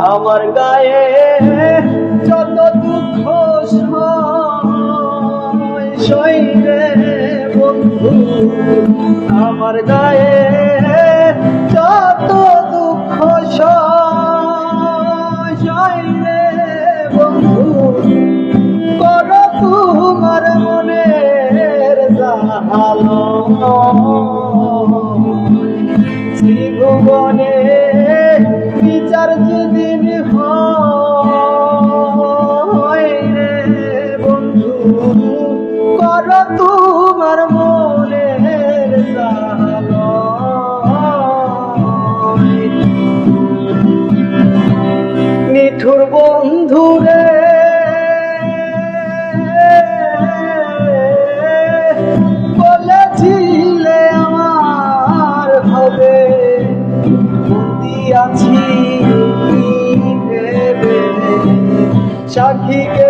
আমার গায়ে যত দুঃখ সই রে বন্ধু, আমার গায়ে যত দুঃখ সই রে বন্ধু, কর তোমার মনের জাহালো ত্রিভুবনে বিচার যেদিন হয় রে বন্ধু, কর তোমার মনের জাহালো নিঠুর বন্ধু রে বলেছিলে আমার হবে, বন্দি আছি ভেবে সাক্ষীকে